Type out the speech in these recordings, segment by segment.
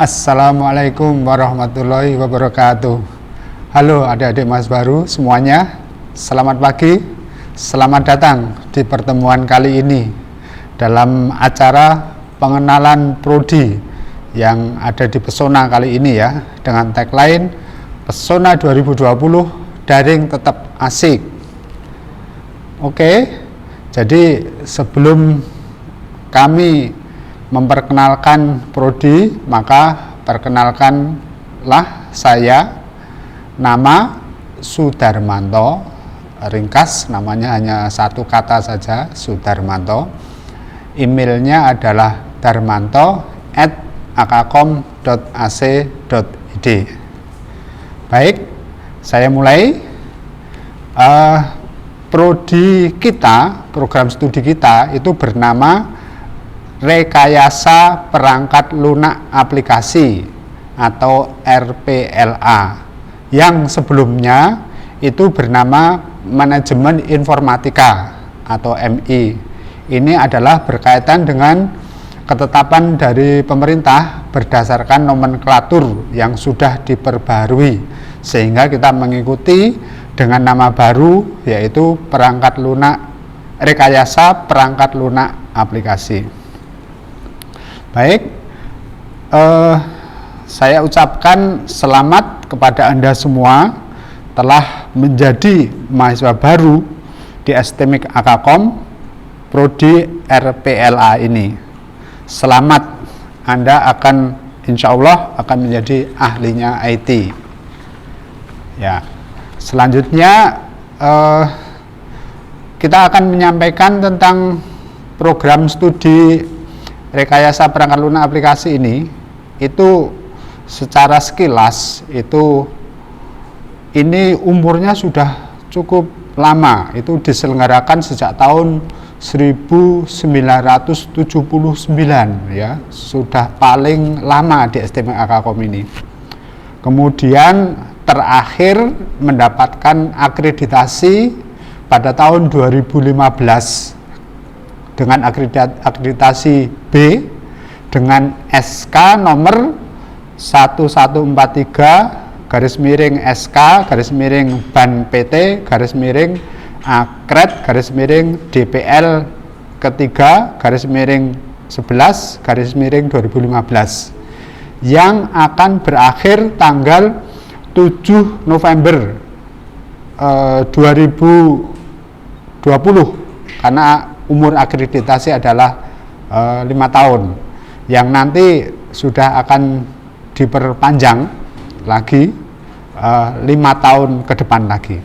Assalamualaikum warahmatullahi wabarakatuh. Halo adik-adik Mas Baru semuanya, selamat pagi, selamat datang di pertemuan kali ini dalam acara pengenalan prodi yang ada di Pesona kali ini ya, dengan tagline Pesona 2020 Daring Tetap Asik. Oke, jadi sebelum kami memperkenalkan prodi, maka perkenalkanlah saya, nama Sudarmanto, ringkas namanya hanya satu kata saja, Sudarmanto. Emailnya adalah darmanto@akakom.ac.id. Baik, saya mulai. Prodi kita, program studi kita itu bernama Rekayasa Perangkat Lunak Aplikasi atau RPLA, yang sebelumnya itu bernama Manajemen Informatika atau MI. Ini adalah berkaitan dengan ketetapan dari pemerintah berdasarkan nomenklatur yang sudah diperbarui, sehingga kita mengikuti dengan nama baru, yaitu Rekayasa Perangkat Lunak Aplikasi. Baik, saya ucapkan selamat kepada Anda semua telah menjadi mahasiswa baru di STMIK Akakom Prodi RPLA ini. Selamat, Anda akan insya Allah akan menjadi ahlinya IT. Ya, selanjutnya kita akan menyampaikan tentang program studi Rekayasa Perangkat Lunak Aplikasi ini. Itu secara sekilas ini umurnya sudah cukup lama, itu diselenggarakan sejak tahun 1979 ya, sudah paling lama di STMIK Akakom ini. Kemudian terakhir mendapatkan akreditasi pada tahun 2015 dengan akreditasi B dengan SK nomor 1143/SK/Ban PT /Akred/DPL ketiga/11/2015 yang akan berakhir tanggal 7 November 2020, karena umur akreditasi adalah 5 tahun, yang nanti sudah akan diperpanjang lagi 5 tahun ke depan lagi.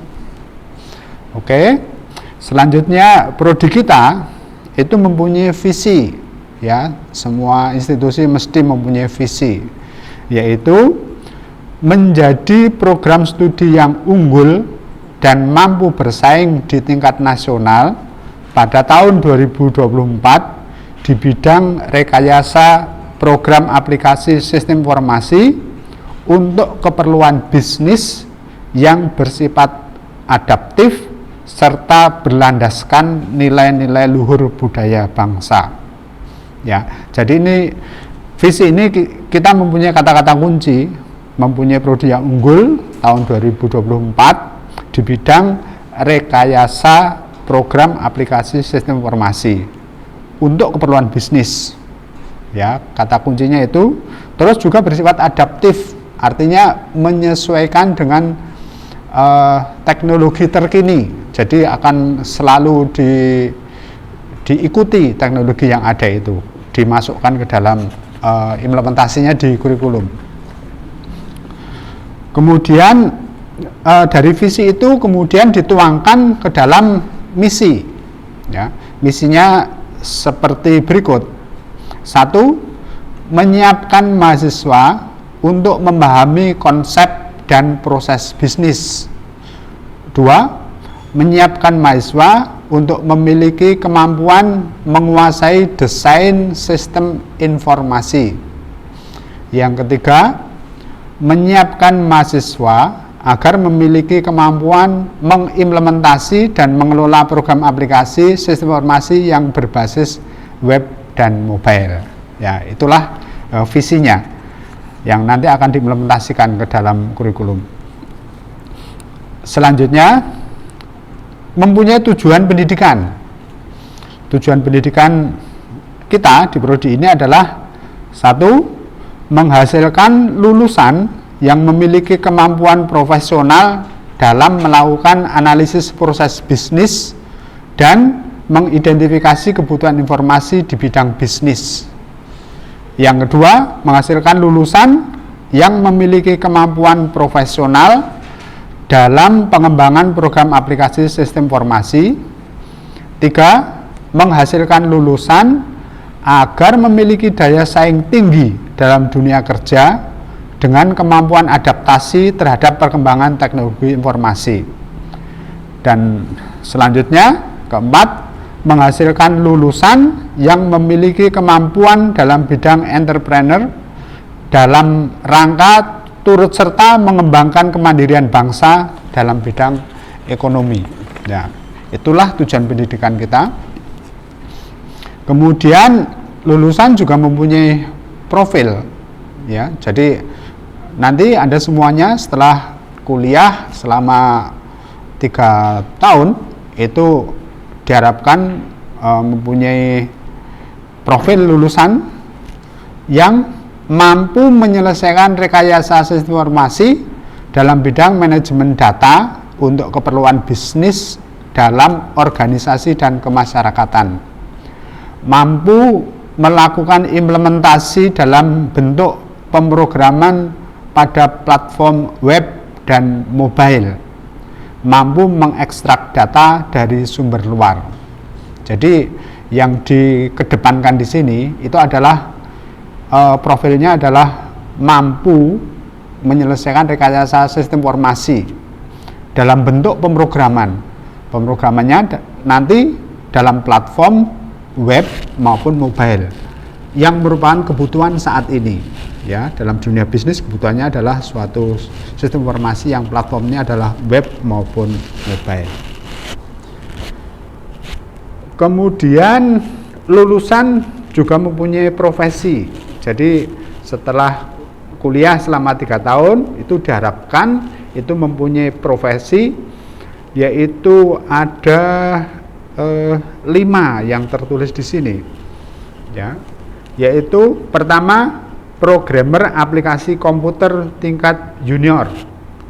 Oke, selanjutnya prodi kita itu mempunyai visi ya, semua institusi mesti mempunyai visi, yaitu menjadi program studi yang unggul dan mampu bersaing di tingkat nasional pada tahun 2024 di bidang rekayasa program aplikasi sistem informasi untuk keperluan bisnis yang bersifat adaptif serta berlandaskan nilai-nilai luhur budaya bangsa. Ya, jadi ini visi ini kita mempunyai kata-kata kunci, mempunyai prodi yang unggul tahun 2024 di bidang rekayasa program aplikasi sistem informasi untuk keperluan bisnis. Ya, kata kuncinya itu. Terus juga bersifat adaptif, artinya menyesuaikan dengan teknologi terkini. Jadi akan selalu diikuti teknologi yang ada itu, dimasukkan ke dalam implementasinya di kurikulum. Kemudian dari visi itu kemudian dituangkan ke dalam misi. Ya, misinya seperti berikut. 1. Menyiapkan mahasiswa untuk memahami konsep dan proses bisnis. 2. Menyiapkan mahasiswa untuk memiliki kemampuan menguasai desain sistem informasi. Yang ketiga, menyiapkan mahasiswa agar memiliki kemampuan mengimplementasi dan mengelola program aplikasi sistem informasi yang berbasis web dan mobile. Ya, itulah visinya. yang nanti akan diimplementasikan ke dalam kurikulum. Selanjutnya, mempunyai tujuan pendidikan. Tujuan pendidikan kita di prodi ini adalah satu, menghasilkan lulusan yang memiliki kemampuan profesional dalam melakukan analisis proses bisnis dan mengidentifikasi kebutuhan informasi di bidang bisnis. Yang kedua, menghasilkan lulusan yang memiliki kemampuan profesional dalam pengembangan program aplikasi sistem informasi. Tiga, menghasilkan lulusan agar memiliki daya saing tinggi dalam dunia kerja dengan kemampuan adaptasi terhadap perkembangan teknologi informasi. Dan selanjutnya, keempat, menghasilkan lulusan yang memiliki kemampuan dalam bidang entrepreneur dalam rangka turut serta mengembangkan kemandirian bangsa dalam bidang ekonomi. Ya, itulah tujuan pendidikan kita. Kemudian lulusan juga mempunyai profil, ya. Jadi nanti Anda semuanya setelah kuliah selama 3 tahun itu diharapkan mempunyai profil lulusan yang mampu menyelesaikan rekayasa sistem informasi dalam bidang manajemen data untuk keperluan bisnis dalam organisasi dan kemasyarakatan, mampu melakukan implementasi dalam bentuk pemrograman pada platform web dan mobile, mampu mengekstrak data dari sumber luar. Jadi yang dikedepankan di sini itu adalah profilnya adalah mampu menyelesaikan rekayasa sistem informasi dalam bentuk pemrograman. Pemrogramannya nanti dalam platform web maupun mobile yang merupakan kebutuhan saat ini. Ya, dalam dunia bisnis kebutuhannya adalah suatu sistem informasi yang platformnya adalah web maupun mobile. Kemudian lulusan juga mempunyai profesi. Jadi setelah kuliah selama 3 tahun itu diharapkan itu mempunyai profesi, yaitu ada 5 yang tertulis di sini. Ya, yaitu pertama, programmer aplikasi komputer tingkat junior,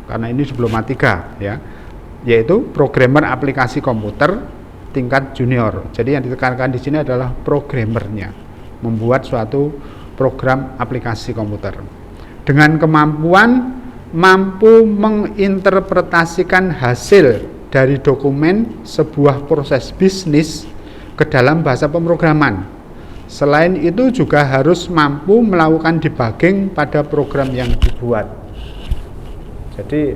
karena ini sebelum A3, ya, yaitu programmer aplikasi komputer tingkat junior. Jadi yang ditekankan di sini adalah programmernya, membuat suatu program aplikasi komputer dengan kemampuan mampu menginterpretasikan hasil dari dokumen sebuah proses bisnis ke dalam bahasa pemrograman. Selain itu juga harus mampu melakukan debugging pada program yang dibuat. Jadi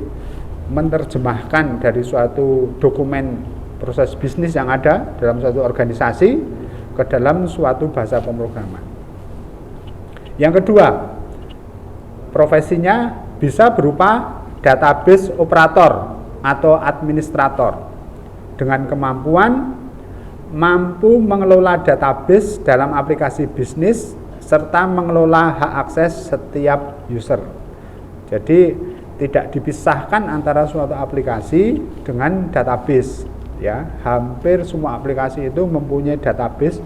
menerjemahkan dari suatu dokumen proses bisnis yang ada dalam suatu organisasi ke dalam suatu bahasa pemrograman. Yang kedua, profesinya bisa berupa database operator atau administrator dengan kemampuan mampu mengelola database dalam aplikasi bisnis serta mengelola hak akses setiap user. Jadi tidak dipisahkan antara suatu aplikasi dengan database, ya. Hampir semua aplikasi itu mempunyai database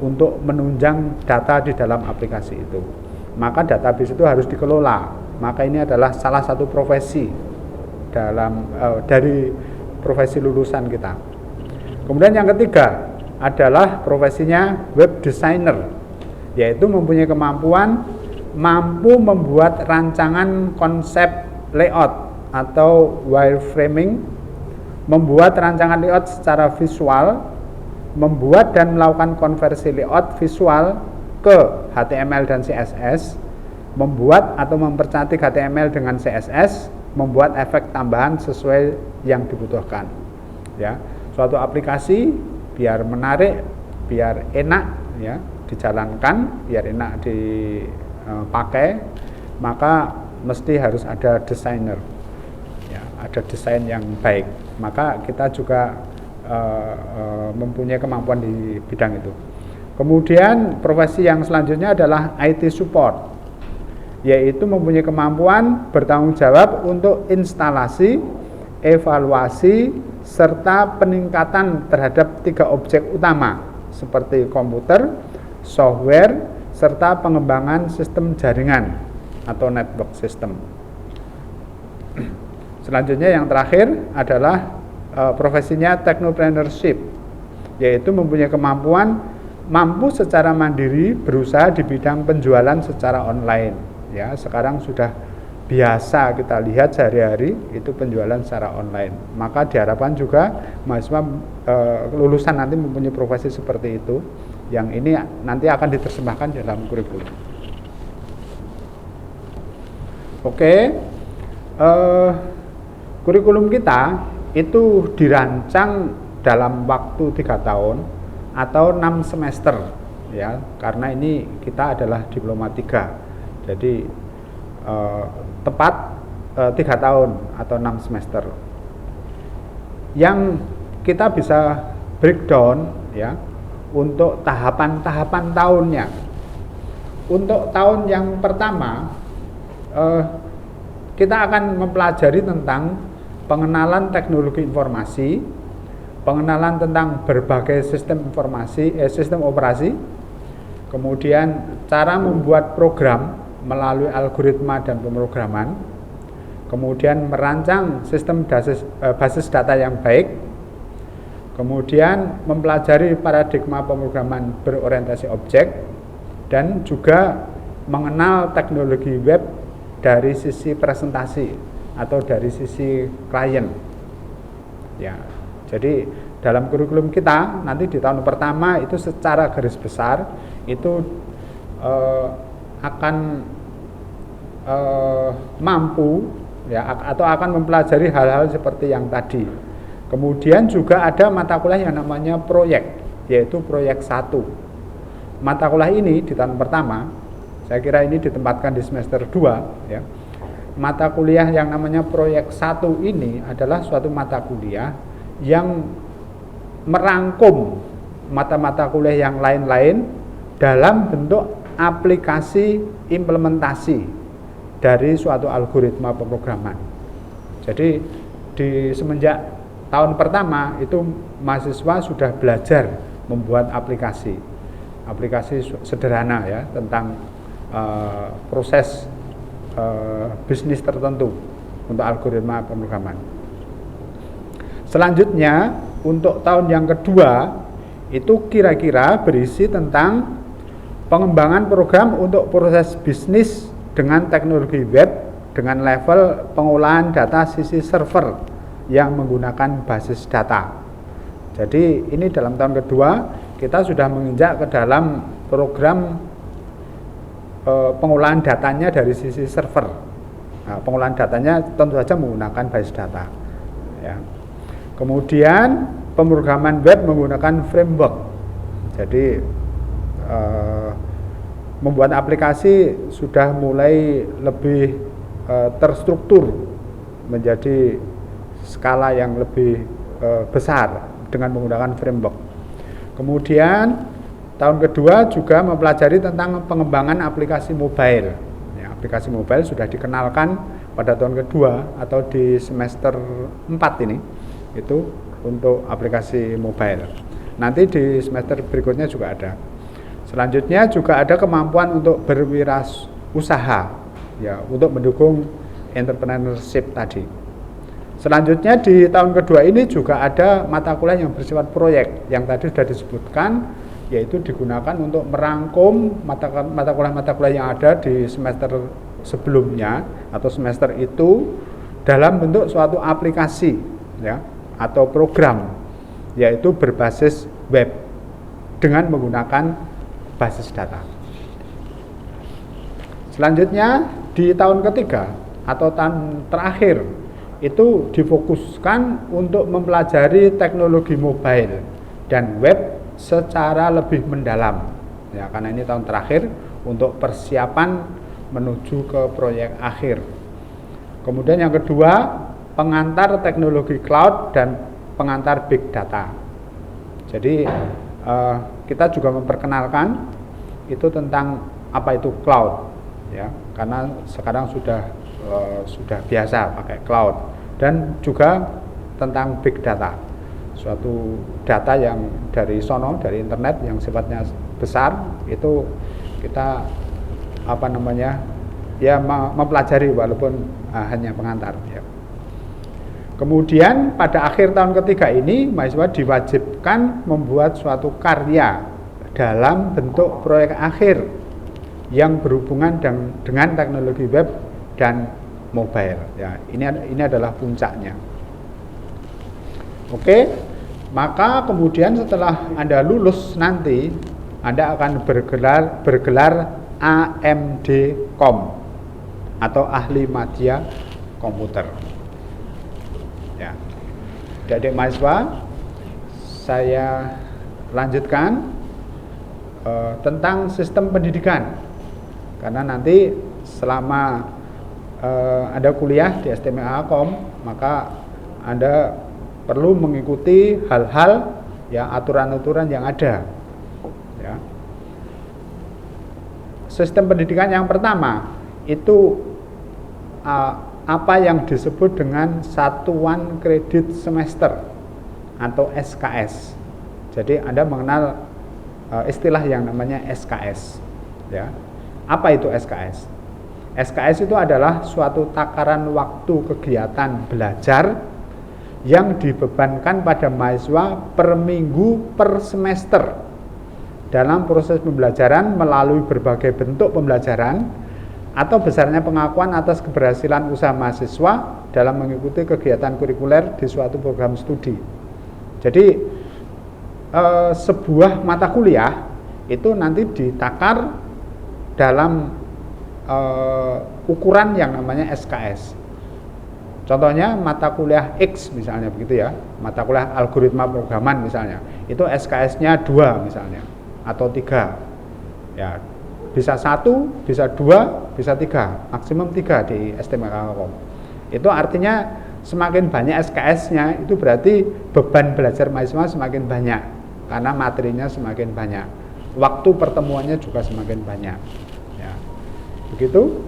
untuk menunjang data di dalam aplikasi itu. Maka database itu harus dikelola. Maka ini adalah salah satu profesi dalam dari profesi lulusan kita. Kemudian yang ketiga adalah profesinya web designer, yaitu mempunyai kemampuan mampu membuat rancangan konsep layout atau wireframing, membuat rancangan layout secara visual, membuat dan melakukan konversi layout visual ke HTML dan CSS, membuat atau mempercantik HTML dengan CSS, membuat efek tambahan sesuai yang dibutuhkan. Ya. Suatu aplikasi biar menarik, biar enak, ya, dijalankan, biar enak dipakai, maka mesti harus ada desainer, ya, ada desain yang baik. Maka kita juga mempunyai kemampuan di bidang itu. Kemudian profesi yang selanjutnya adalah IT support. yaitu mempunyai kemampuan bertanggung jawab untuk instalasi, evaluasi, serta peningkatan terhadap 3 objek utama seperti komputer, software, serta pengembangan sistem jaringan atau network system. Selanjutnya yang terakhir adalah profesinya technopreneurship, yaitu mempunyai kemampuan mampu secara mandiri berusaha di bidang penjualan secara online. Ya, sekarang sudah biasa kita lihat sehari-hari itu penjualan secara online. Maka diharapkan juga mahasiswa lulusan nanti mempunyai profesi seperti itu, yang ini nanti akan diterjemahkan dalam kurikulum. Oke, kurikulum kita itu dirancang dalam waktu 3 tahun atau 6 semester, ya, karena ini kita adalah diploma 3. Jadi tepat 3 tahun atau 6 semester. Yang kita bisa breakdown, ya, untuk tahapan-tahapan tahunnya. Untuk tahun yang pertama, kita akan mempelajari tentang pengenalan teknologi informasi, pengenalan tentang berbagai sistem informasi, sistem operasi, kemudian cara membuat program melalui algoritma dan pemrograman, kemudian merancang sistem basis data yang baik, kemudian mempelajari paradigma pemrograman berorientasi objek, dan juga mengenal teknologi web dari sisi presentasi atau dari sisi klien. Ya, jadi dalam kurikulum kita nanti di tahun pertama itu secara garis besar itu akan mampu, ya, atau akan mempelajari hal-hal seperti yang tadi. Kemudian juga ada mata kuliah yang namanya proyek, yaitu proyek 1. Mata kuliah ini di tahun pertama, saya kira ini ditempatkan di semester 2, ya. Mata kuliah yang namanya proyek 1 ini adalah suatu mata kuliah yang merangkum mata-mata kuliah yang lain-lain dalam bentuk aplikasi implementasi dari suatu algoritma pemrograman. Jadi di semenjak tahun pertama itu mahasiswa sudah belajar membuat aplikasi sederhana, ya, tentang proses bisnis tertentu untuk algoritma pemrograman. Selanjutnya untuk tahun yang kedua itu kira-kira berisi tentang pengembangan program untuk proses bisnis dengan teknologi web dengan level pengolahan data sisi server yang menggunakan basis data. Jadi ini dalam tahun kedua kita sudah menginjak ke dalam program pengolahan datanya dari sisi server. Nah, pengolahan datanya tentu saja menggunakan basis data, ya. Kemudian pemrograman web menggunakan framework. Jadi membuat aplikasi sudah mulai lebih terstruktur menjadi skala yang lebih besar dengan menggunakan framework. Kemudian tahun kedua juga mempelajari tentang pengembangan aplikasi mobile. Ya, aplikasi mobile sudah dikenalkan pada tahun kedua atau di semester 4 ini, itu untuk aplikasi mobile. Nanti di semester berikutnya juga ada. Selanjutnya juga ada kemampuan untuk berwirausaha, ya, untuk mendukung entrepreneurship tadi. Selanjutnya di tahun kedua ini juga ada mata kuliah yang bersifat proyek yang tadi sudah disebutkan, yaitu digunakan untuk merangkum mata kuliah yang ada di semester sebelumnya atau semester itu dalam bentuk suatu aplikasi, ya, atau program, yaitu berbasis web dengan menggunakan basis data. Selanjutnya di tahun ketiga atau tahun terakhir itu difokuskan untuk mempelajari teknologi mobile dan web secara lebih mendalam, ya, karena ini tahun terakhir untuk persiapan menuju ke proyek akhir. Kemudian yang kedua, pengantar teknologi cloud dan pengantar big data. Jadi kita juga memperkenalkan itu tentang apa itu cloud, ya, karena sekarang sudah biasa pakai cloud. Dan juga tentang big data, suatu data yang dari internet yang sifatnya besar, itu kita mempelajari walaupun hanya pengantar ya. Kemudian pada akhir tahun ketiga ini mahasiswa diwajibkan membuat suatu karya dalam bentuk proyek akhir yang berhubungan dengan teknologi web dan mobile ya. Ini adalah puncaknya. Oke, maka kemudian setelah Anda lulus nanti Anda akan bergelar AMD.Com atau ahli media komputer. Ya, adik mahasiswa, saya lanjutkan tentang sistem pendidikan, karena nanti selama Anda kuliah di STMA.com, maka Anda perlu mengikuti hal-hal ya, aturan-aturan yang ada. Ya. Sistem pendidikan yang pertama itu apa yang disebut dengan satuan kredit semester atau SKS. Jadi Anda mengenal istilah yang namanya SKS ya. Apa itu SKS? SKS itu adalah suatu takaran waktu kegiatan belajar yang dibebankan pada mahasiswa per minggu per semester dalam proses pembelajaran melalui berbagai bentuk pembelajaran atau besarnya pengakuan atas keberhasilan usaha mahasiswa dalam mengikuti kegiatan kurikuler di suatu program studi. Jadi sebuah mata kuliah itu nanti ditakar dalam ukuran yang namanya SKS. Contohnya mata kuliah X misalnya begitu ya, mata kuliah algoritma programan misalnya, itu SKS-nya 2 misalnya atau 3 ya. Bisa 1, bisa 2, bisa 3, maksimum 3 di STMA.com. Itu artinya semakin banyak SKS-nya, itu berarti beban belajar mahasiswa semakin banyak, karena materinya semakin banyak, waktu pertemuannya juga semakin banyak. Ya. Begitu.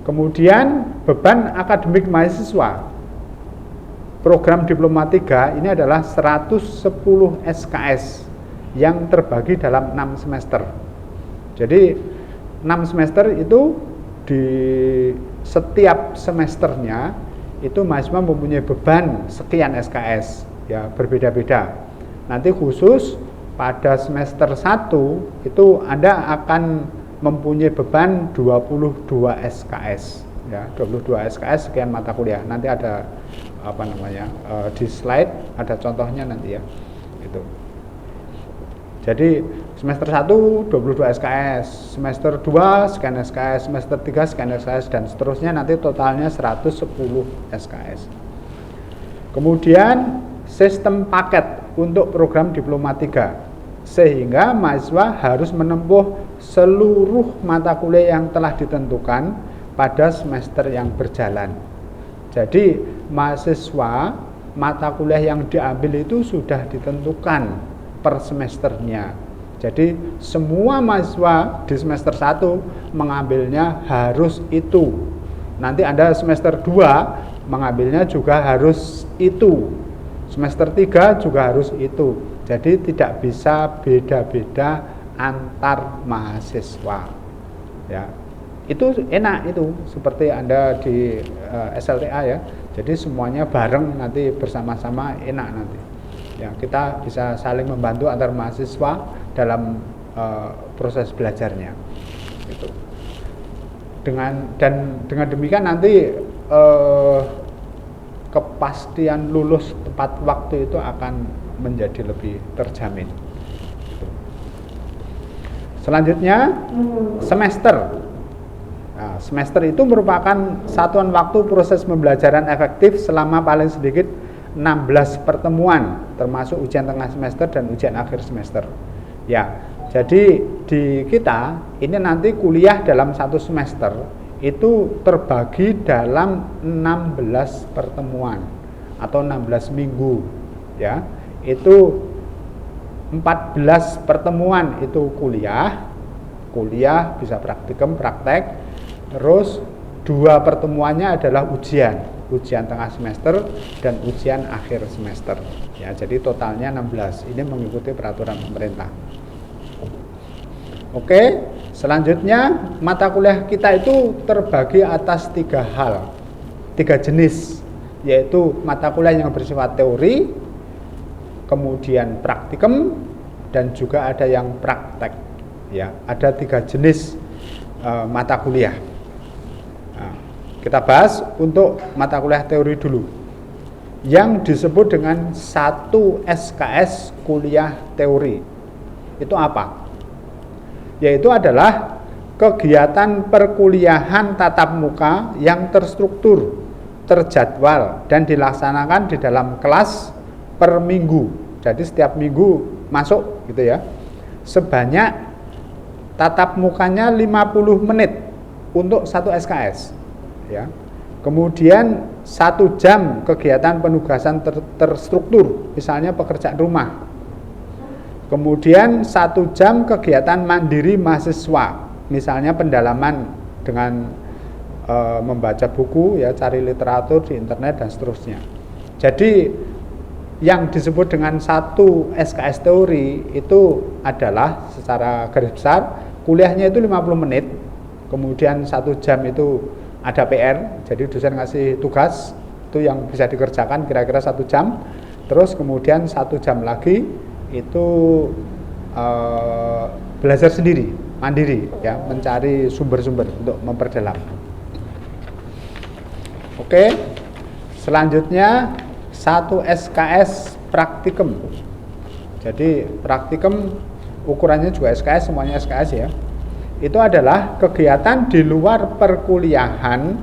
Kemudian beban akademik mahasiswa, program Diploma 3 ini adalah 110 SKS yang terbagi dalam 6 semester. Jadi 6 semester itu di setiap semesternya itu mahasiswa mempunyai beban sekian SKS ya, berbeda-beda. Nanti khusus pada semester 1 itu Anda akan mempunyai beban 22 SKS ya, 22 SKS sekian mata kuliah. Nanti ada di slide ada contohnya nanti ya. Itu. Jadi semester 1 22 SKS, semester 2 sekian SKS, semester 3 sekian SKS, dan seterusnya nanti totalnya 110 SKS. Kemudian sistem paket untuk program Diploma 3, sehingga mahasiswa harus menempuh seluruh mata kuliah yang telah ditentukan pada semester yang berjalan. Jadi mahasiswa mata kuliah yang diambil itu sudah ditentukan per semesternya. Jadi semua mahasiswa di semester 1 mengambilnya harus itu. Nanti Anda semester 2 mengambilnya juga harus itu. Semester 3 juga harus itu. Jadi tidak bisa beda-beda antar mahasiswa. Ya. Itu enak itu, seperti Anda di SLTA ya. Jadi semuanya bareng nanti bersama-sama, enak nanti. Ya, kita bisa saling membantu antar mahasiswa dalam proses belajarnya. Gitu. Dengan demikian nanti kepastian lulus tepat waktu itu akan menjadi lebih terjamin. Gitu. Selanjutnya semester. Nah, semester itu merupakan satuan waktu proses pembelajaran efektif selama paling sedikit 16 pertemuan, termasuk ujian tengah semester dan ujian akhir semester. Ya, jadi di kita ini nanti kuliah dalam satu semester itu terbagi dalam 16 pertemuan atau 16 minggu. Ya, itu 14 pertemuan itu kuliah bisa praktikum, praktek. Terus 2 pertemuannya adalah ujian tengah semester dan ujian akhir semester. Ya, jadi totalnya 16. Ini mengikuti peraturan pemerintah. Oke, selanjutnya mata kuliah kita itu terbagi atas 3 hal, 3 jenis, yaitu mata kuliah yang bersifat teori, kemudian praktikum, dan juga ada yang praktek. Ya, ada 3 jenis mata kuliah. Nah, kita bahas untuk mata kuliah teori dulu, yang disebut dengan 1 SKS kuliah teori. Itu apa? Yaitu adalah kegiatan perkuliahan tatap muka yang terstruktur, terjadwal, dan dilaksanakan di dalam kelas per minggu. Jadi setiap minggu masuk gitu ya. Sebanyak tatap mukanya 50 menit untuk 1 SKS ya. Kemudian 1 jam kegiatan penugasan terstruktur, misalnya pekerjaan rumah. Kemudian 1 jam kegiatan mandiri mahasiswa, misalnya pendalaman dengan membaca buku, ya, cari literatur di internet dan seterusnya. Jadi yang disebut dengan 1 SKS teori itu adalah secara garis besar kuliahnya itu 50 menit, kemudian 1 jam itu ada PR, jadi dosen ngasih tugas itu yang bisa dikerjakan kira-kira 1 jam, terus kemudian 1 jam lagi itu belajar sendiri, mandiri, ya, mencari sumber-sumber untuk memperdalam. Oke, selanjutnya 1 SKS praktikum. Jadi praktikum ukurannya juga SKS, semuanya SKS ya. Itu adalah kegiatan di luar perkuliahan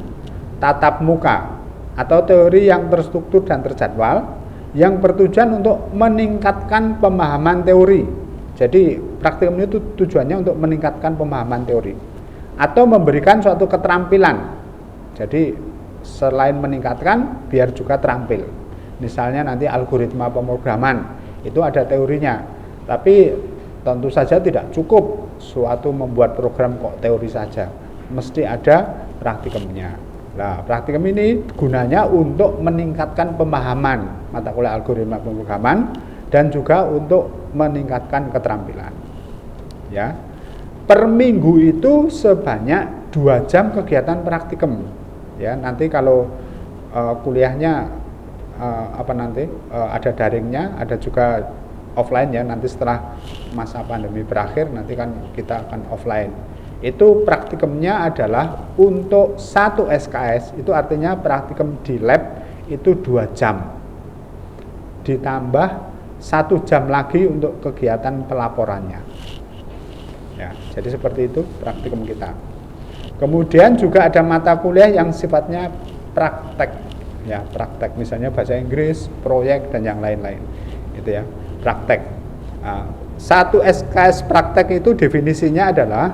tatap muka atau teori yang terstruktur dan terjadwal, yang bertujuan untuk meningkatkan pemahaman teori. Jadi praktikum itu tujuannya untuk meningkatkan pemahaman teori atau memberikan suatu keterampilan. Jadi selain meningkatkan, biar juga terampil. Misalnya nanti algoritma pemrograman itu ada teorinya, tapi tentu saja tidak cukup suatu membuat program kok teori saja, mesti ada praktikumnya. Nah, praktikum ini gunanya untuk meningkatkan pemahaman mata kuliah algoritma pemrograman dan juga untuk meningkatkan keterampilan. Ya. Per minggu itu sebanyak 2 jam kegiatan praktikum. Ya, nanti kalau kuliahnya ada daringnya, ada juga offline ya. Nanti setelah masa pandemi berakhir nanti kan kita akan offline. Itu praktikumnya adalah untuk 1 SKS, itu artinya praktikum di lab itu 2 jam. Ditambah 1 jam lagi untuk kegiatan pelaporannya. Ya, jadi seperti itu praktikum kita. Kemudian juga ada mata kuliah yang sifatnya praktek. Ya, praktek misalnya bahasa Inggris, proyek dan yang lain-lain. Itu ya, praktek. Nah, 1 SKS praktek itu definisinya adalah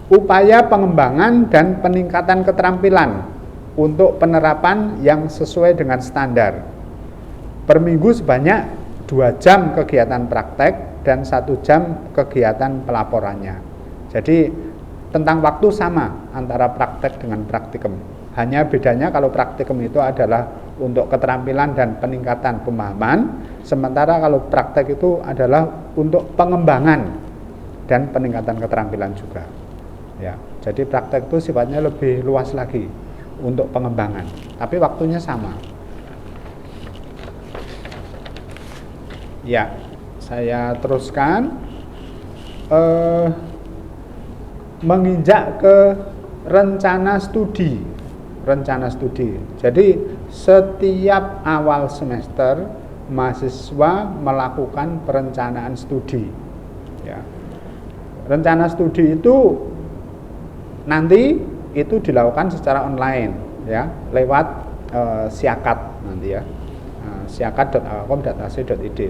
upaya pengembangan dan peningkatan keterampilan untuk penerapan yang sesuai dengan standar. Per minggu sebanyak 2 jam kegiatan praktek dan 1 jam kegiatan pelaporannya. Jadi tentang waktu sama antara praktek dengan praktikum. Hanya bedanya kalau praktikum itu adalah untuk keterampilan dan peningkatan pemahaman, sementara kalau praktek itu adalah untuk pengembangan dan peningkatan keterampilan juga. Ya, jadi praktek itu sifatnya lebih luas lagi untuk pengembangan, tapi waktunya sama. Ya, saya teruskan menginjak ke rencana studi. Jadi setiap awal semester mahasiswa melakukan perencanaan studi. Ya. Rencana studi itu nanti itu dilakukan secara online ya, lewat siakat nanti ya, siakat.alkom.ac.id.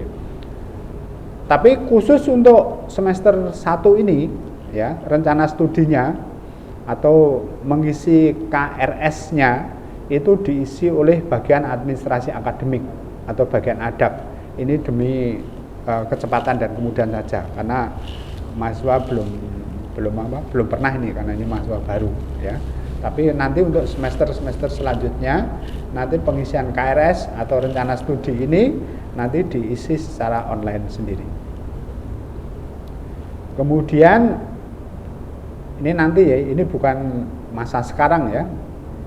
Tapi khusus untuk semester 1 ini ya, rencana studinya atau mengisi KRS-nya itu diisi oleh bagian administrasi akademik atau bagian adab. Ini demi kecepatan dan kemudahan saja, karena mahasiswa belum pernah ini, karena ini mahasiswa baru ya. Tapi nanti untuk semester-semester selanjutnya, nanti pengisian KRS atau rencana studi ini nanti diisi secara online sendiri. Kemudian ini nanti ya, ini bukan masa sekarang ya,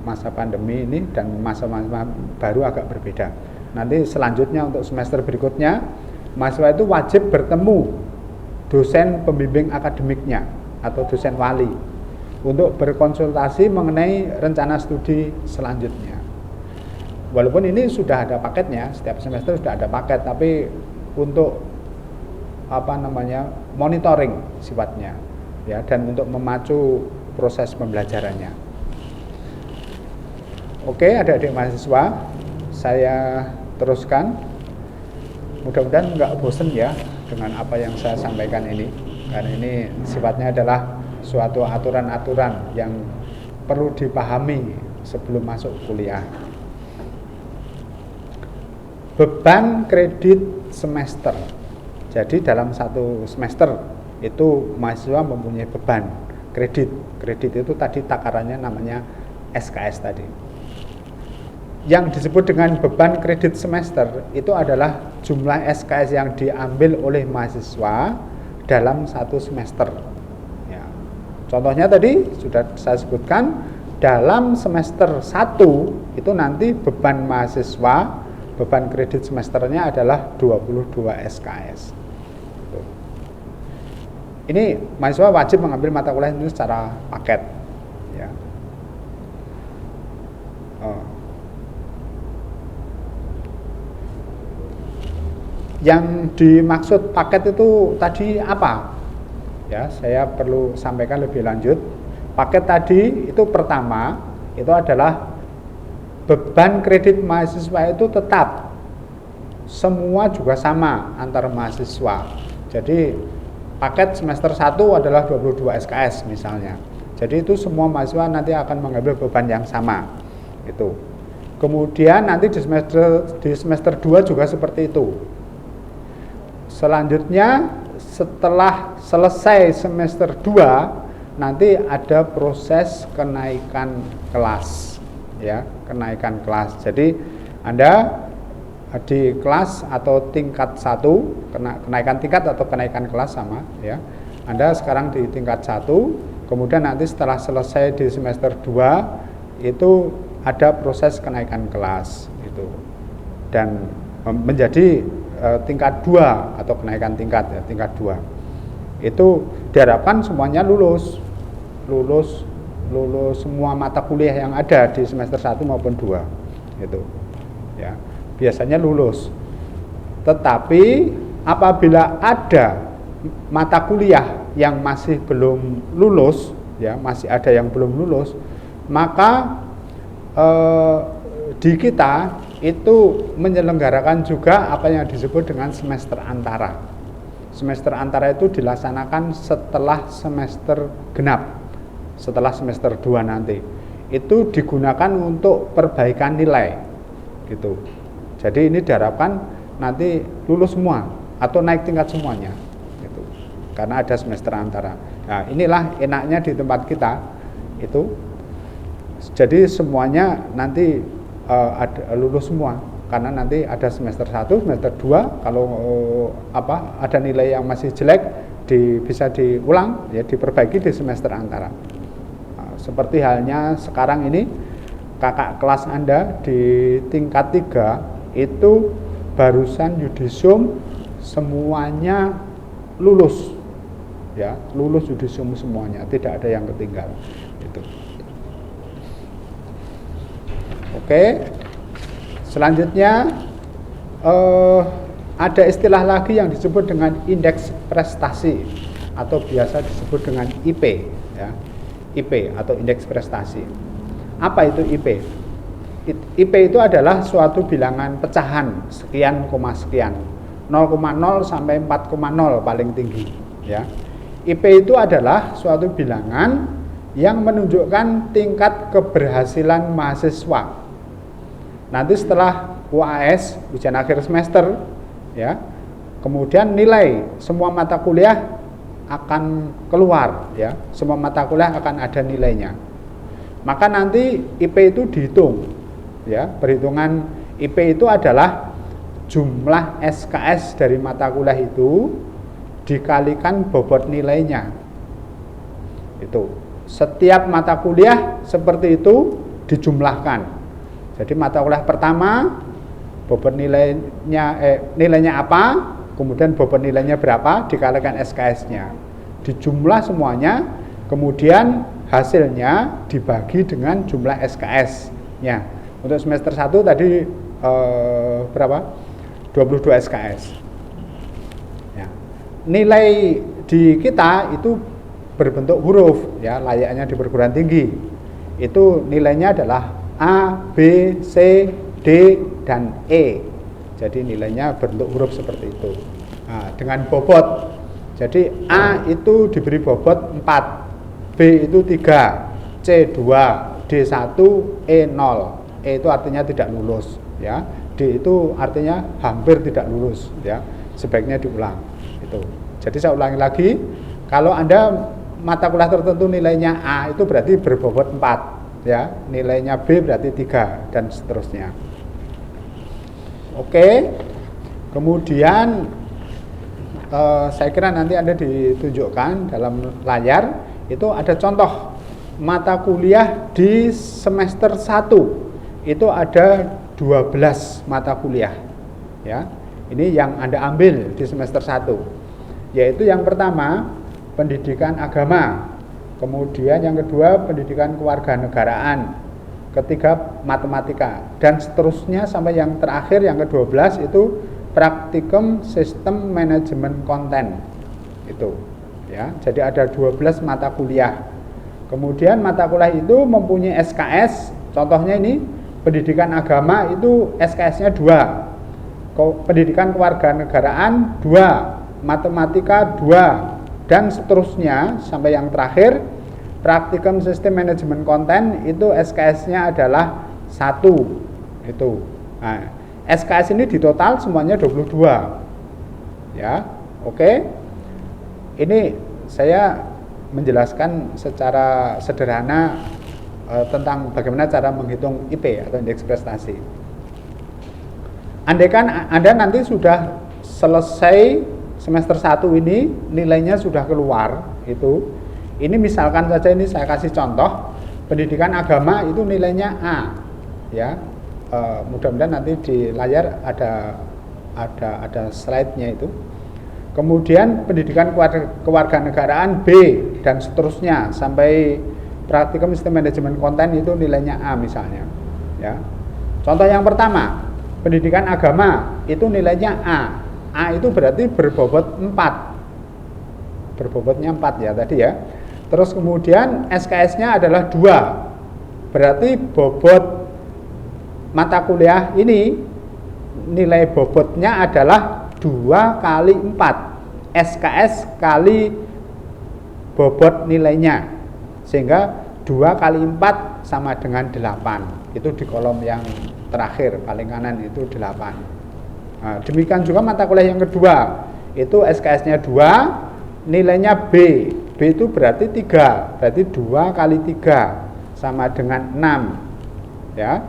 masa pandemi ini dan masa-masa baru agak berbeda. Nanti selanjutnya untuk semester berikutnya, mahasiswa itu wajib bertemu dosen pembimbing akademiknya atau dosen wali untuk berkonsultasi mengenai rencana studi selanjutnya. Walaupun ini sudah ada paketnya, setiap semester sudah ada paket, tapi untuk monitoring sifatnya ya, dan untuk memacu proses pembelajarannya. Oke, adik-adik mahasiswa, saya teruskan. Mudah-mudahan nggak bosen ya dengan apa yang saya sampaikan ini, karena ini sifatnya adalah suatu aturan-aturan yang perlu dipahami sebelum masuk kuliah. Beban kredit semester. Jadi dalam satu semester itu mahasiswa mempunyai beban kredit. Kredit itu tadi takarannya namanya SKS tadi. Yang disebut dengan beban kredit semester itu adalah jumlah SKS yang diambil oleh mahasiswa dalam satu semester. Ya. Contohnya tadi sudah saya sebutkan, dalam semester 1 itu nanti beban mahasiswa, beban kredit semesternya adalah 22 SKS. Ini mahasiswa wajib mengambil mata kuliah ini secara paket. Ya. Yang dimaksud paket itu tadi apa? Ya, saya perlu sampaikan lebih lanjut. Paket tadi itu pertama itu adalah beban kredit mahasiswa itu tetap semua juga sama antar mahasiswa. Jadi paket semester 1 adalah 22 SKS misalnya. Jadi itu semua mahasiswa nanti akan mengambil beban yang sama. Itu. Kemudian nanti di semester 2 juga seperti itu. Selanjutnya setelah selesai semester 2 nanti ada proses kenaikan kelas ya, kenaikan kelas. Jadi Anda di kelas atau tingkat 1, kenaikan tingkat atau kenaikan kelas sama ya. Anda sekarang di tingkat 1, kemudian nanti setelah selesai di semester 2 itu ada proses kenaikan kelas itu. Dan menjadi tingkat 2 atau kenaikan tingkat ya, tingkat 2. Itu diharapkan semuanya lulus semua mata kuliah yang ada di semester 1 maupun 2 itu. Ya. Biasanya lulus. Tetapi apabila ada mata kuliah yang masih belum lulus ya, masih ada yang belum lulus, maka di kita itu menyelenggarakan juga apa yang disebut dengan semester antara. Semester antara itu dilaksanakan setelah semester genap, setelah semester 2 nanti. Itu digunakan untuk perbaikan nilai gitu. Jadi ini diharapkan nanti lulus semua atau naik tingkat semuanya gitu. Karena ada semester antara. Nah, inilah enaknya di tempat kita itu. Jadi semuanya nanti lulus semua, karena nanti ada semester 1, semester 2 kalau ada nilai yang masih jelek bisa diulang ya, diperbaiki di semester antara. Seperti halnya sekarang ini kakak kelas Anda di tingkat 3 itu barusan yudisium semuanya lulus ya, lulus yudisium semuanya, tidak ada yang ketinggalan itu. Oke, selanjutnya ada istilah lagi yang disebut dengan indeks prestasi atau biasa disebut dengan IP ya. IP atau indeks prestasi. Apa itu IP? IP itu adalah suatu bilangan pecahan sekian koma sekian, 0,0 sampai 4,0 paling tinggi ya. IP itu adalah suatu bilangan yang menunjukkan tingkat keberhasilan mahasiswa. Nanti setelah UAS, ujian akhir semester ya, kemudian nilai semua mata kuliah akan keluar ya, semua mata kuliah akan ada nilainya. maka nanti IP itu dihitung. Ya, perhitungan IP itu adalah jumlah SKS dari mata kuliah itu dikalikan bobot nilainya. Itu. Setiap mata kuliah seperti itu dijumlahkan. Jadi mata kuliah pertama bobot nilainya apa, kemudian bobot nilainya berapa, dikalikan SKS-nya. Dijumlah semuanya, kemudian hasilnya dibagi dengan jumlah SKS-nya. Untuk semester 1 tadi berapa? 22 SKS. Ya. Nilai di kita itu berbentuk huruf, ya, layaknya di perguruan tinggi. Itu nilainya adalah A, B, C, D, dan E. Jadi nilainya berbentuk huruf seperti itu. Nah, dengan bobot. Jadi A itu diberi bobot 4, B itu 3, C 2, D 1, E 0. E itu artinya tidak lulus, ya. D itu artinya hampir tidak lulus, ya. Sebaiknya diulang. Itu. Jadi saya ulangi lagi, kalau Anda mata kuliah tertentu nilainya A itu berarti berbobot 4, ya. Nilainya B berarti 3 dan seterusnya. Oke. Kemudian saya kira nanti Anda ditunjukkan dalam layar itu ada contoh mata kuliah di semester 1. Itu ada 12 mata kuliah, ya. Ini yang Anda ambil di semester 1. Yaitu yang pertama pendidikan agama, kemudian yang kedua pendidikan kewarganegaraan, ketiga matematika, dan seterusnya sampai yang terakhir yang ke-12 itu praktikum sistem manajemen konten. Itu, ya. Jadi ada 12 mata kuliah. Kemudian mata kuliah itu mempunyai SKS, contohnya ini pendidikan agama itu SKS-nya 2, pendidikan kewarganegaraan 2, matematika 2, dan seterusnya sampai yang terakhir praktikum sistem manajemen konten itu SKS-nya adalah 1. Itu. Nah, SKS ini di total semuanya 22. Ya, oke. Ini saya menjelaskan secara sederhana tentang bagaimana cara menghitung IP atau indeks prestasi. Andaikan Anda nanti sudah selesai semester 1 ini, nilainya sudah keluar, itu. Ini misalkan saja ini saya kasih contoh, pendidikan agama itu nilainya A, ya. Mudah-mudahan nanti di layar ada slide-nya itu. Kemudian pendidikan kewarganegaraan B dan seterusnya sampai praktikum sistem manajemen konten itu nilainya A misalnya, ya. Contoh yang pertama, pendidikan agama itu nilainya A. A itu berarti berbobot 4. Berbobotnya 4 ya tadi ya. Terus kemudian SKS-nya adalah 2. Berarti bobot mata kuliah ini nilai bobotnya adalah 2 kali 4. SKS kali bobot nilainya. Sehingga 2 kali 4 sama dengan 8. Itu di kolom yang terakhir paling kanan itu 8. Nah, demikian juga mata kuliah yang kedua. Itu SKS-nya 2, nilainya B. B itu berarti 3. Berarti 2 kali 3 sama dengan 6. Ya.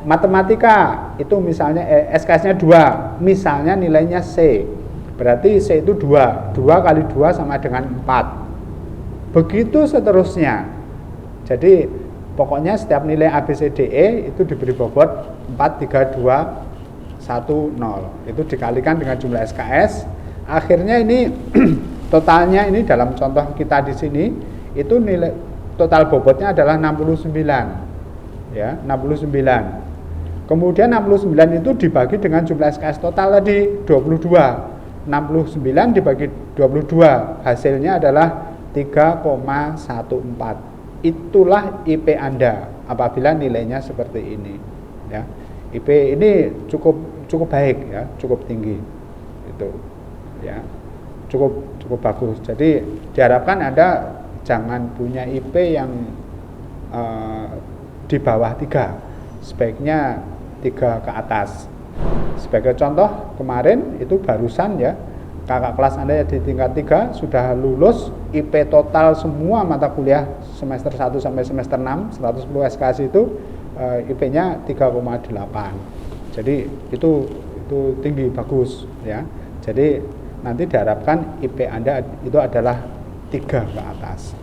Matematika itu misalnya SKS-nya 2, misalnya nilainya C. Berarti C itu 2. 2 kali 2 sama dengan 4. Begitu seterusnya. Jadi pokoknya setiap nilai A, B, C, D, E itu diberi bobot 4, 3, 2, 1, 0. Itu dikalikan dengan jumlah SKS. Akhirnya ini totalnya ini dalam contoh kita di sini itu nilai total bobotnya adalah 69. Ya, 69. Kemudian 69 itu dibagi dengan jumlah SKS total tadi 22. 69 dibagi 22 hasilnya adalah 3,14. Itulah IP Anda apabila nilainya seperti ini, ya. IP ini cukup baik ya, cukup tinggi. Itu ya. Cukup bagus. Jadi diharapkan Anda jangan punya IP yang di bawah 3. Sebaiknya 3 ke atas. Sebagai contoh kemarin itu barusan ya kakak kelas Anda di tingkat 3 sudah lulus, IP total semua mata kuliah semester 1 sampai semester 6, 110 SKS itu IP-nya 3,8. Jadi itu tinggi, bagus ya. Jadi nanti diharapkan IP Anda itu adalah 3 ke atas.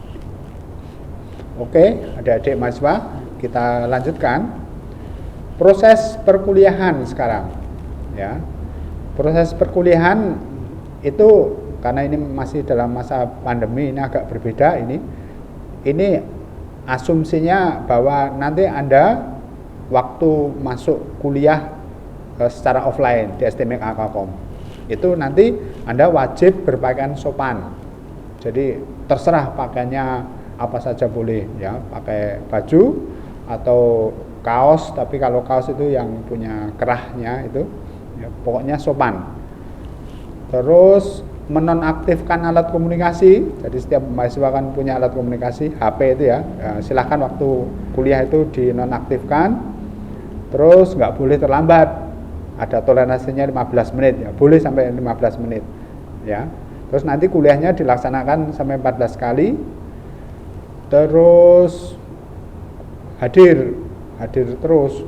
Oke, adik-adik mahasiswa, kita lanjutkan proses perkuliahan sekarang ya. Proses perkuliahan itu karena ini masih dalam masa pandemi, ini agak berbeda. Ini asumsinya bahwa nanti Anda waktu masuk kuliah secara offline di STMIK Akakom itu nanti Anda wajib berpakaian sopan. Jadi terserah pakaiannya apa saja boleh ya, pakai baju atau kaos, tapi kalau kaos itu yang punya kerahnya itu ya, pokoknya sopan. Terus menonaktifkan alat komunikasi. Jadi setiap mahasiswa kan punya alat komunikasi, HP itu ya, silahkan waktu kuliah itu dinonaktifkan. Terus nggak boleh terlambat, ada toleransinya 15 menit ya, boleh sampai 15 menit ya. Terus nanti kuliahnya dilaksanakan sampai 14 kali. Terus hadir terus.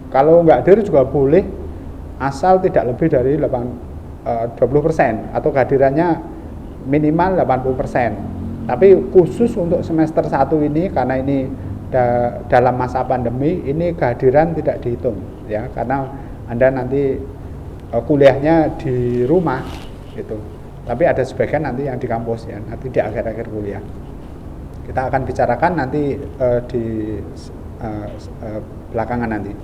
Kalau nggak hadir juga boleh, asal tidak lebih dari 20% atau kehadirannya minimal 80%. Tapi khusus untuk semester 1 ini karena ini dalam masa pandemi, ini kehadiran tidak dihitung ya, karena Anda nanti kuliahnya di rumah gitu. Tapi ada sebagian nanti yang di kampus ya, nanti di akhir-akhir kuliah. Kita akan bicarakan nanti di belakangan nanti.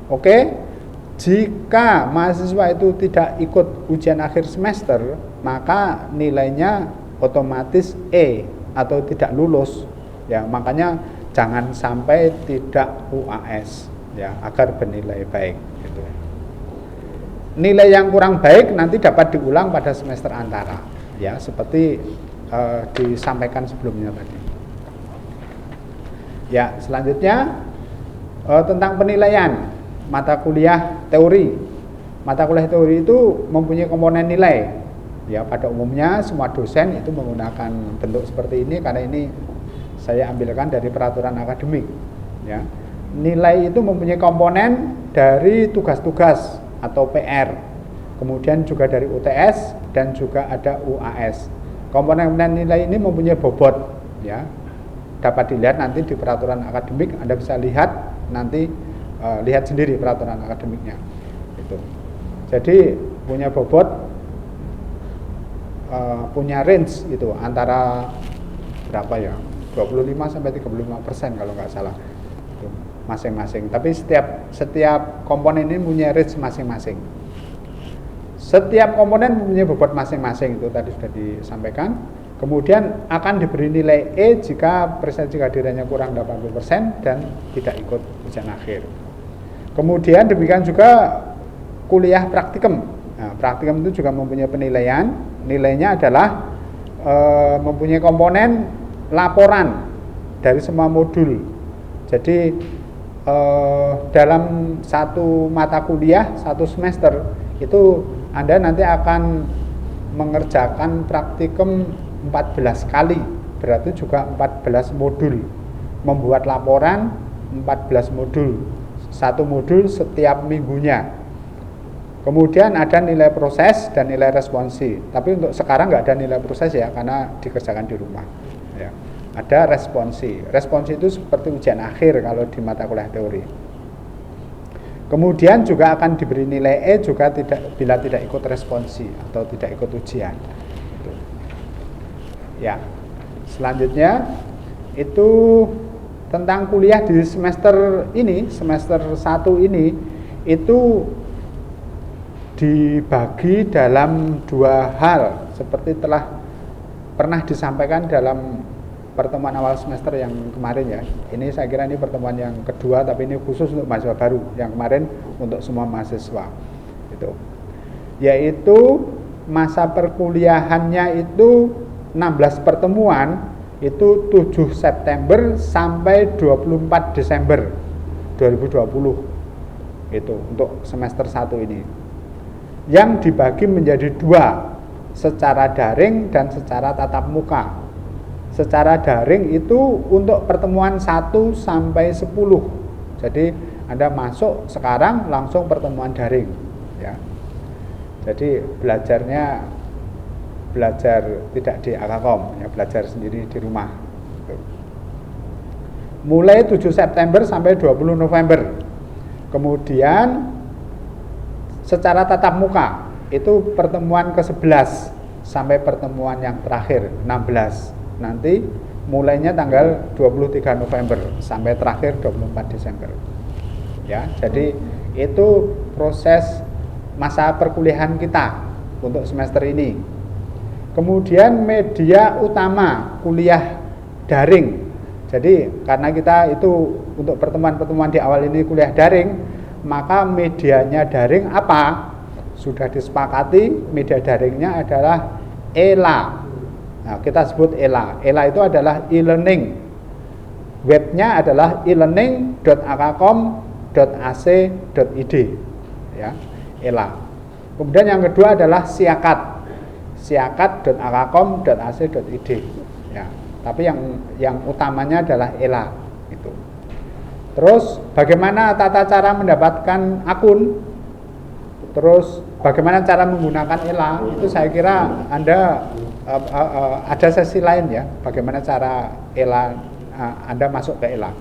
Oke, jika mahasiswa itu tidak ikut ujian akhir semester, maka nilainya otomatis E atau tidak lulus. Ya, makanya jangan sampai tidak UAS ya, agar bernilai baik gitu. Nilai yang kurang baik nanti dapat diulang pada semester antara ya, seperti disampaikan sebelumnya tadi. Ya, selanjutnya tentang penilaian mata kuliah teori. Mata kuliah teori itu mempunyai komponen nilai. Ya, pada umumnya semua dosen itu menggunakan bentuk seperti ini karena ini saya ambilkan dari peraturan akademik. Ya, nilai itu mempunyai komponen dari tugas-tugas atau PR, kemudian juga dari UTS dan juga ada UAS. Komponen nilai ini mempunyai bobot, ya, dapat dilihat nanti di peraturan akademik. Anda bisa lihat nanti, lihat sendiri peraturan akademiknya. Itu. Jadi punya bobot, punya range itu antara berapa ya? 25 sampai 35% kalau nggak salah. Itu masing-masing. Tapi setiap komponen ini punya range masing-masing. Setiap komponen mempunyai bobot masing-masing, itu tadi sudah disampaikan. Kemudian akan diberi nilai E jika persentase kehadirannya kurang 80% dan tidak ikut ujian akhir. Kemudian demikian juga kuliah praktikum. Nah, praktikum itu juga mempunyai penilaian. Nilainya adalah mempunyai komponen laporan dari semua modul. Jadi dalam satu mata kuliah, satu semester itu Anda nanti akan mengerjakan praktikum 14 kali, berarti juga 14 modul. Membuat laporan 14 modul, satu modul setiap minggunya. Kemudian ada nilai proses dan nilai responsi. Tapi untuk sekarang nggak ada nilai proses ya, karena dikerjakan di rumah. Ya. Ada responsi. Responsi itu seperti ujian akhir kalau di mata kuliah teori. Kemudian juga akan diberi nilai E juga bila tidak ikut responsi atau tidak ikut ujian. Itu. Ya. Selanjutnya itu tentang kuliah di semester ini, semester 1 ini itu dibagi dalam dua hal seperti telah pernah disampaikan dalam pertemuan awal semester yang kemarin ya. Ini saya kira ini pertemuan yang kedua, tapi ini khusus untuk mahasiswa baru. Yang kemarin untuk semua mahasiswa. Itu. Yaitu masa perkuliahannya itu 16 pertemuan, itu 7 September sampai 24 Desember 2020. Itu untuk semester 1 ini. yang dibagi menjadi dua, secara daring dan secara tatap muka. Secara daring itu untuk pertemuan 1 sampai 10. Jadi Anda masuk sekarang langsung pertemuan daring ya. Jadi belajar tidak di Akakom ya, belajar sendiri di rumah. Mulai 7 September sampai 20 November. Kemudian secara tatap muka itu pertemuan ke-11 sampai pertemuan yang terakhir 16. Nanti mulainya tanggal 23 November sampai terakhir 24 Desember. Ya, jadi itu proses masa perkuliahan kita untuk semester ini. Kemudian media utama kuliah daring. Jadi karena kita itu untuk pertemuan-pertemuan di awal ini kuliah daring, maka medianya daring apa? Sudah disepakati media daringnya adalah ELA. Nah, kita sebut ELA. ELA itu adalah e-learning. Webnya adalah elearning.akakom.ac.id ya, ELA. Kemudian yang kedua adalah siakat. siakat.akakom.ac.id ya. Tapi yang utamanya adalah ELA itu. Terus bagaimana tata cara mendapatkan akun? Terus bagaimana cara menggunakan ELA? Itu saya kira Anda ada sesi lain ya. Bagaimana cara ELA Anda masuk ke ELA.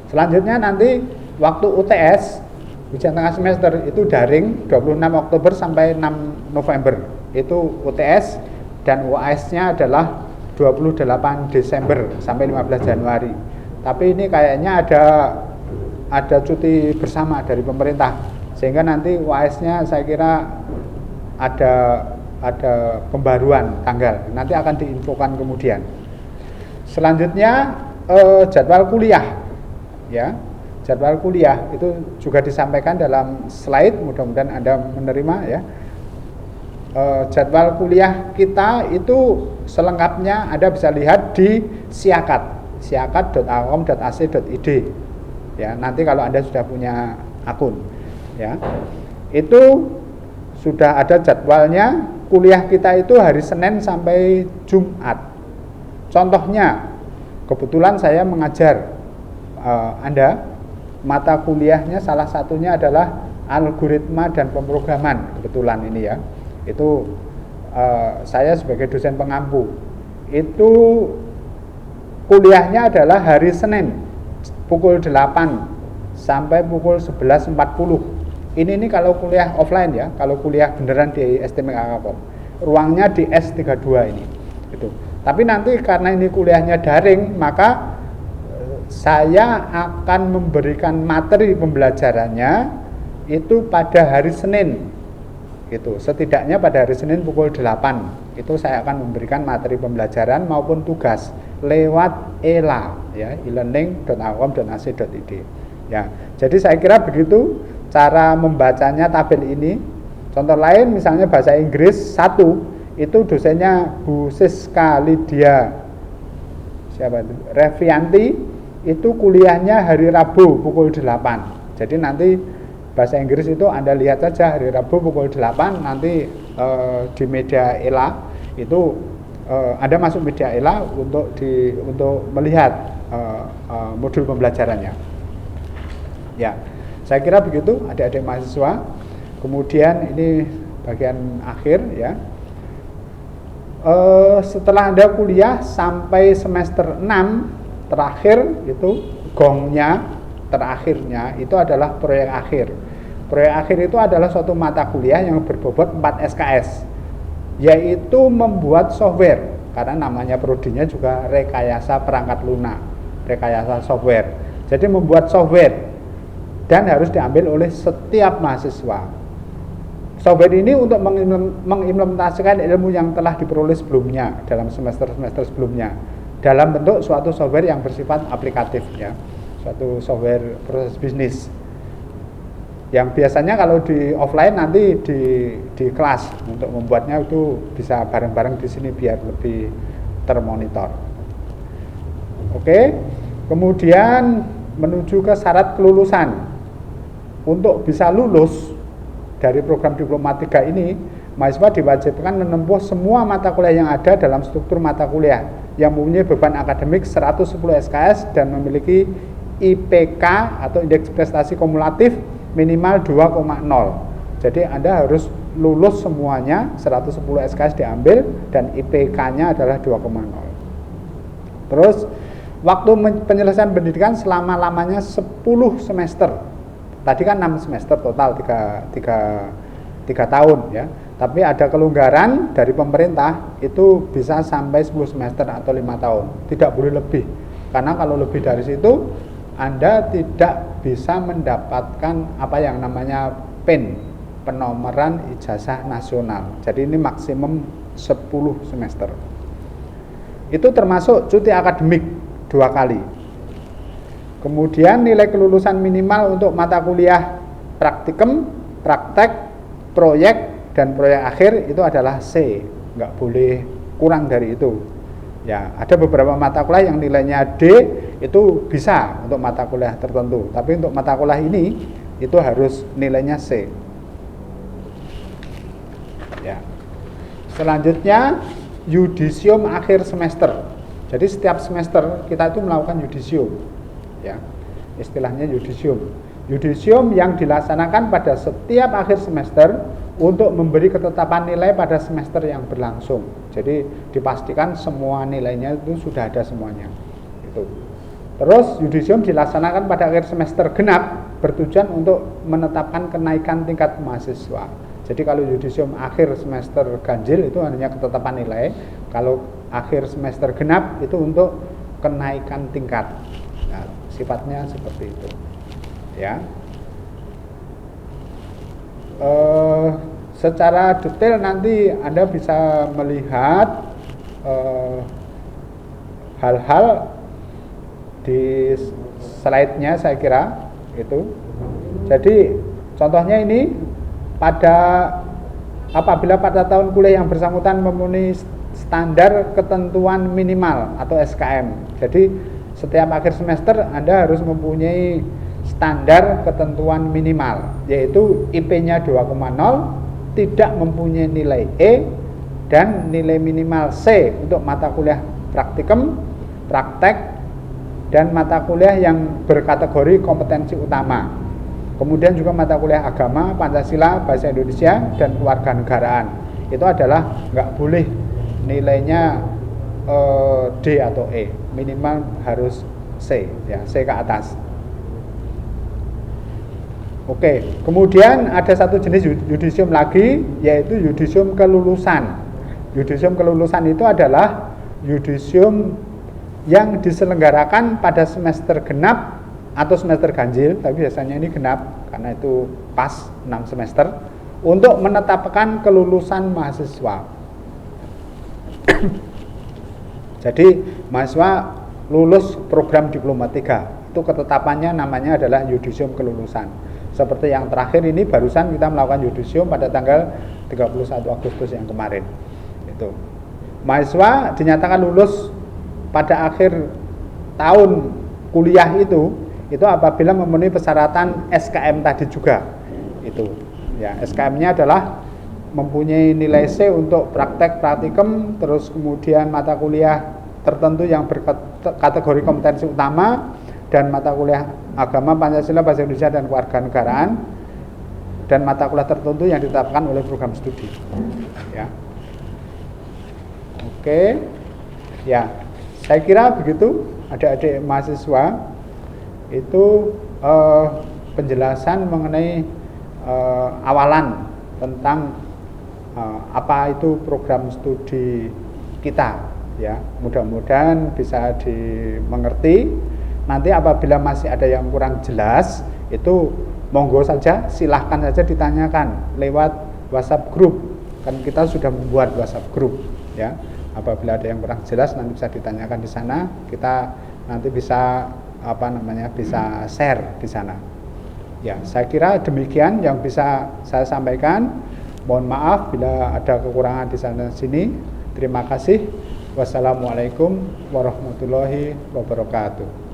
Selanjutnya nanti waktu UTS ujian tengah semester itu daring 26 Oktober sampai 6 November. Itu UTS. Dan UAS-nya adalah 28 Desember sampai 15 Januari. Tapi ini kayaknya ada cuti bersama dari pemerintah, sehingga nanti UAS-nya saya kira ada pembaruan tanggal. Nanti akan diinfokan kemudian. Selanjutnya jadwal kuliah, ya. Jadwal kuliah itu juga disampaikan dalam slide. Mudah-mudahan Anda menerima ya. Jadwal kuliah kita itu selengkapnya Anda bisa lihat di siakat.akakom.ac.id ya. Nanti kalau Anda sudah punya akun ya, itu sudah ada jadwalnya. Kuliah kita itu hari Senin sampai Jumat. Contohnya, kebetulan saya mengajar Anda, mata kuliahnya salah satunya adalah algoritma dan pemrograman. Kebetulan ini ya, itu saya sebagai dosen pengampu, itu kuliahnya adalah hari Senin pukul 8 sampai pukul 11.40. Ini kalau kuliah offline ya. Kalau kuliah beneran di STMK Akakom, ruangnya di S32 ini itu. Tapi nanti karena ini kuliahnya daring, maka saya akan memberikan materi pembelajarannya itu pada hari Senin. Itu setidaknya pada hari Senin pukul 8 itu saya akan memberikan materi pembelajaran maupun tugas lewat ELA ya, elearning.akakom.ac.id ya. Jadi saya kira begitu cara membacanya tabel ini. Contoh lain misalnya bahasa Inggris 1 itu dosennya Bu Siska Lydia Revianti, itu kuliahnya hari Rabu pukul 8. Jadi nanti bahasa Inggris itu Anda lihat saja hari Rabu pukul 8, nanti di media ELA itu Anda masuk media ELA untuk melihat modul pembelajarannya. Ya, saya kira begitu adik-adik mahasiswa. Kemudian ini bagian akhir ya. Setelah Anda kuliah sampai semester 6 terakhir itu gongnya terakhirnya itu adalah proyek akhir. Proyek akhir itu adalah suatu mata kuliah yang berbobot 4 SKS, yaitu membuat software, karena namanya prodinya juga rekayasa perangkat lunak, rekayasa software. Jadi membuat software dan harus diambil oleh setiap mahasiswa. Software ini untuk mengimplementasikan ilmu yang telah diperoleh sebelumnya dalam semester-semester sebelumnya dalam bentuk suatu software yang bersifat aplikatif ya, suatu software proses bisnis. Yang biasanya kalau di offline nanti di kelas untuk membuatnya itu bisa bareng-bareng di sini biar lebih termonitor. Oke, kemudian menuju ke syarat kelulusan. Untuk bisa lulus dari program Diploma 3 ini, mahasiswa diwajibkan menempuh semua mata kuliah yang ada dalam struktur mata kuliah yang mempunyai beban akademik 110 SKS dan memiliki IPK atau indeks prestasi kumulatif minimal 2,0. Jadi Anda harus lulus semuanya, 110 SKS diambil dan IPK-nya adalah 2,0. Terus waktu penyelesaian pendidikan selama-lamanya 10 semester. Tadi kan 6 semester total 3 tahun ya. Tapi ada kelonggaran dari pemerintah itu bisa sampai 10 semester atau 5 tahun. Tidak boleh lebih. Karena kalau lebih dari situ Anda tidak bisa mendapatkan apa yang namanya PIN, penomoran ijazah nasional. Jadi ini maksimum 10 semester. Itu termasuk cuti akademik 2 kali. Kemudian nilai kelulusan minimal untuk mata kuliah praktikum, praktek, proyek, dan proyek akhir itu adalah C. Nggak boleh kurang dari itu. Ya, ada beberapa mata kuliah yang nilainya D itu bisa untuk mata kuliah tertentu. Tapi untuk mata kuliah ini itu harus nilainya C. Ya. Selanjutnya yudisium akhir semester. Jadi setiap semester kita itu melakukan yudisium. Ya. Istilahnya yudisium. Yudisium yang dilaksanakan pada setiap akhir semester untuk memberi ketetapan nilai pada semester yang berlangsung. Jadi dipastikan semua nilainya itu sudah ada semuanya. Itu. Terus yudisium dilaksanakan pada akhir semester genap bertujuan untuk menetapkan kenaikan tingkat mahasiswa. Jadi kalau yudisium akhir semester ganjil itu hanya ketetapan nilai, kalau akhir semester genap itu untuk kenaikan tingkat. Nah, sifatnya seperti itu. Ya. Secara detail nanti Anda bisa melihat hal-hal di slide-nya saya kira itu. Jadi contohnya ini apabila pada tahun kuliah yang bersangkutan memenuhi standar ketentuan minimal atau SKM. Jadi setiap akhir semester Anda harus mempunyai standar ketentuan minimal, yaitu IP-nya 2,0, tidak mempunyai nilai E, dan nilai minimal C untuk mata kuliah praktikum, praktek, dan mata kuliah yang berkategori kompetensi utama. Kemudian juga mata kuliah agama, Pancasila, Bahasa Indonesia, dan Kewarganegaraan. Itu adalah nggak boleh nilainya D atau E, minimal harus C, ya, C ke atas. Oke, kemudian ada satu jenis yudisium lagi, yaitu yudisium kelulusan. Yudisium kelulusan itu adalah yudisium yang diselenggarakan pada semester genap atau semester ganjil, tapi biasanya ini genap karena itu pas 6 semester, untuk menetapkan kelulusan mahasiswa. Jadi mahasiswa lulus program Diploma 3, itu ketetapannya namanya adalah yudisium kelulusan. Seperti yang terakhir ini barusan kita melakukan yudisium pada tanggal 31 Agustus yang kemarin. Itu. Mahasiswa dinyatakan lulus pada akhir tahun kuliah itu apabila memenuhi persyaratan SKM tadi juga. Itu. Ya, SKM-nya adalah mempunyai nilai C untuk praktek praktikum, terus kemudian mata kuliah tertentu yang berkategori kompetensi utama, dan mata kuliah agama, Pancasila, Bahasa Indonesia, dan Kewarganegaraan, dan mata kuliah tertentu yang ditetapkan oleh program studi. Ya. Oke. Ya, saya kira begitu adik-adik mahasiswa. Itu penjelasan mengenai awalan tentang apa itu program studi kita, ya. Mudah-mudahan bisa dimengerti. Nanti apabila masih ada yang kurang jelas, itu monggo saja, silahkan saja ditanyakan lewat WhatsApp group. Kan kita sudah membuat WhatsApp group, ya. Apabila ada yang kurang jelas nanti bisa ditanyakan di sana. Kita nanti bisa bisa share di sana. Ya, saya kira demikian yang bisa saya sampaikan. Mohon maaf bila ada kekurangan di sana sini. Terima kasih. Wassalamualaikum warahmatullahi wabarakatuh.